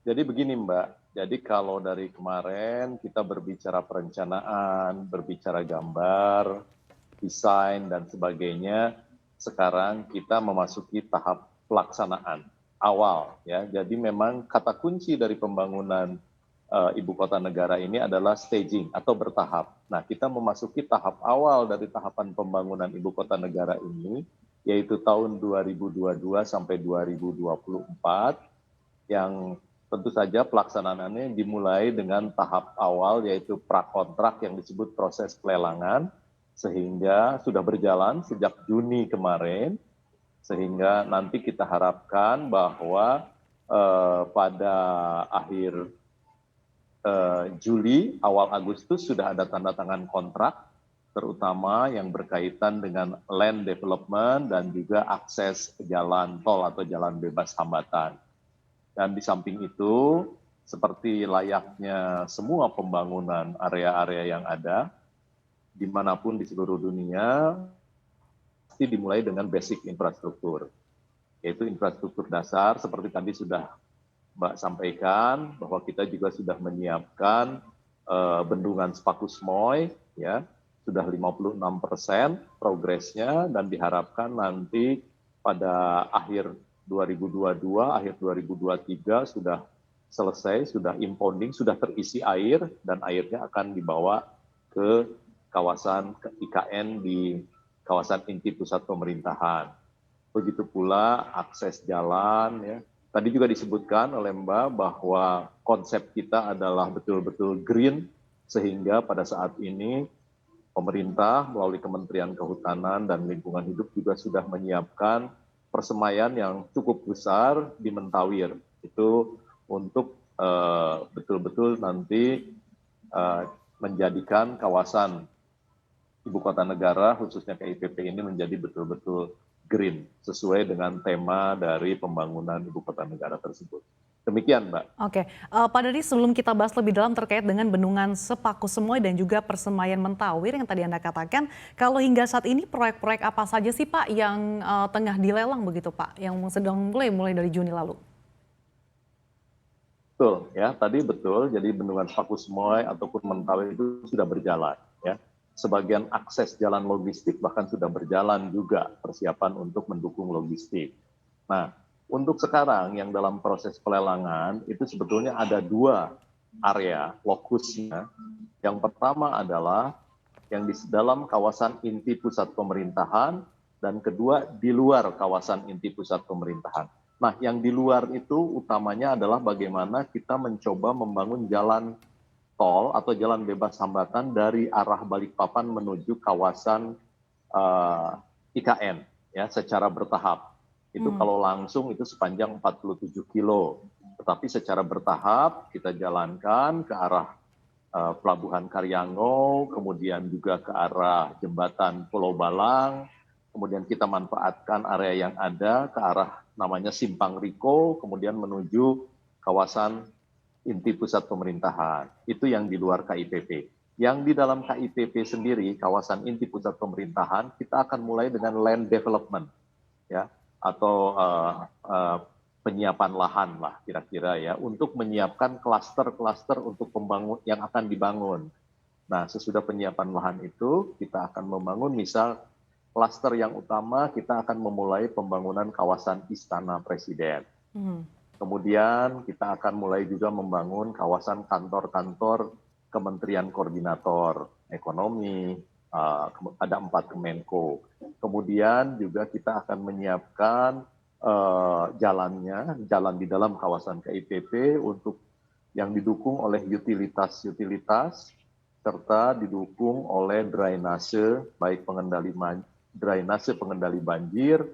Jadi begini Mbak, jadi kalau dari kemarin kita berbicara perencanaan, berbicara gambar, desain dan sebagainya, sekarang kita memasuki tahap pelaksanaan awal ya. Jadi memang kata kunci dari pembangunan ibu kota negara ini adalah staging atau bertahap. Nah, kita memasuki tahap awal dari tahapan pembangunan ibu kota negara ini, yaitu tahun 2022 sampai 2024, yang tentu saja pelaksanaannya dimulai dengan tahap awal yaitu prakontrak yang disebut proses pelelangan, sehingga sudah berjalan sejak Juni kemarin, sehingga nanti kita harapkan bahwa pada akhir Juli, awal Agustus sudah ada tanda tangan kontrak, terutama yang berkaitan dengan land development dan juga akses jalan tol atau jalan bebas hambatan. Dan di samping itu, seperti layaknya semua pembangunan area-area yang ada, dimanapun di seluruh dunia, pasti dimulai dengan basic infrastruktur, yaitu infrastruktur dasar, seperti tadi sudah Mbak sampaikan, bahwa kita juga sudah menyiapkan bendungan Sepaku Semoy, ya, sudah 56% progresnya, dan diharapkan nanti pada akhir 2022, akhir 2023 sudah selesai, sudah impounding, sudah terisi air, dan airnya akan dibawa ke kawasan IKN di kawasan inti pusat pemerintahan. Begitu pula akses jalan, ya. Tadi juga disebutkan oleh Mbak bahwa konsep kita adalah betul-betul green, sehingga pada saat ini pemerintah melalui Kementerian Kehutanan dan Lingkungan Hidup juga sudah menyiapkan persemaian yang cukup besar di Mentawir. Itu untuk betul-betul nanti menjadikan kawasan ibu kota negara, khususnya KIPP ini menjadi betul-betul green, sesuai dengan tema dari pembangunan ibu kota negara tersebut. Demikian, Mbak. Oke, Pak Dadi, sebelum kita bahas lebih dalam terkait dengan bendungan Sepaku Semoy dan juga persemaian Mentawir yang tadi Anda katakan, kalau hingga saat ini proyek-proyek apa saja sih Pak yang tengah dilelang begitu Pak, yang sedang mulai dari Juni lalu? Betul, ya, tadi betul. Jadi bendungan Sepaku Semoy ataupun Mentawir itu sudah berjalan, ya. Sebagian akses jalan logistik bahkan sudah berjalan juga persiapan untuk mendukung logistik. Nah, untuk sekarang yang dalam proses pelelangan itu sebetulnya ada dua area fokusnya. Yang pertama adalah yang di dalam kawasan inti pusat pemerintahan, dan kedua di luar kawasan inti pusat pemerintahan. Nah, yang di luar itu utamanya adalah bagaimana kita mencoba membangun jalan tol atau jalan bebas hambatan dari arah Balikpapan menuju kawasan IKN, ya, secara bertahap. Itu kalau langsung itu sepanjang 47 kilo. Tetapi secara bertahap kita jalankan ke arah Pelabuhan Karyango, kemudian juga ke arah Jembatan Pulau Balang, kemudian kita manfaatkan area yang ada ke arah namanya Simpang Riko, kemudian menuju kawasan inti pusat pemerintahan. Itu yang di luar KIPP. Yang di dalam KIPP sendiri, kawasan inti pusat pemerintahan, kita akan mulai dengan land development, ya, atau penyiapan lahan lah kira-kira, ya, untuk menyiapkan klaster-klaster untuk pembangun yang akan dibangun. Nah, sesudah penyiapan lahan itu, kita akan membangun misal klaster yang utama, kita akan memulai pembangunan kawasan Istana Presiden. Kemudian kita akan mulai juga membangun kawasan kantor-kantor Kementerian Koordinator Ekonomi, ada 4 Kemenko. Kemudian juga kita akan menyiapkan jalan di dalam kawasan KIPP untuk yang didukung oleh utilitas-utilitas, serta didukung oleh drainase, baik drainase pengendali banjir,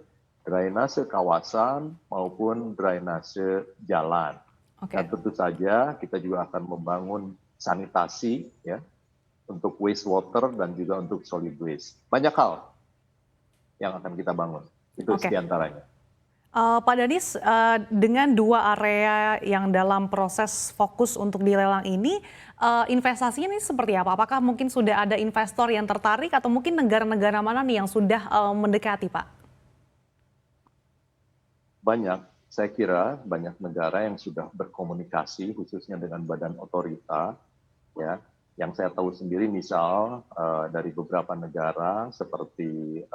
drainase kawasan, maupun drainase jalan. Dan tentu saja kita juga akan membangun sanitasi, ya, untuk wastewater dan juga untuk solid waste. Banyak hal yang akan kita bangun. Itu diantaranya. Pak Danis, dengan dua area yang dalam proses fokus untuk dilelang ini, investasinya ini seperti apa? Apakah mungkin sudah ada investor yang tertarik atau mungkin negara-negara mana nih yang sudah mendekati, Pak? Banyak. Saya kira banyak negara yang sudah berkomunikasi khususnya dengan badan otorita, ya. Yang saya tahu sendiri misal dari beberapa negara seperti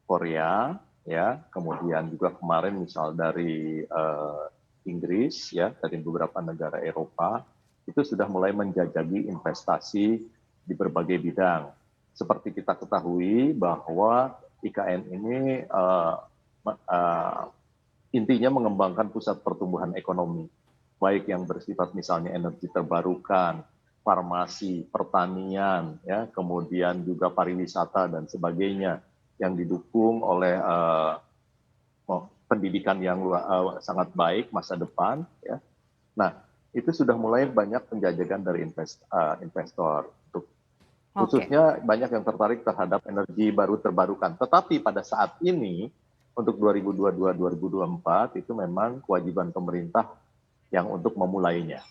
Korea, ya, kemudian juga kemarin misal dari Inggris, ya, dari beberapa negara Eropa, itu sudah mulai menjajaki investasi di berbagai bidang. Seperti kita ketahui bahwa IKN ini intinya mengembangkan pusat pertumbuhan ekonomi, baik yang bersifat misalnya energi terbarukan, farmasi, pertanian, ya, kemudian juga pariwisata dan sebagainya yang didukung oleh pendidikan yang sangat baik masa depan. Ya. Nah, itu sudah mulai banyak penjajakan dari investor. Khususnya banyak yang tertarik terhadap energi baru terbarukan. Tetapi pada saat ini, untuk 2022-2024 itu memang kewajiban pemerintah yang untuk memulainya.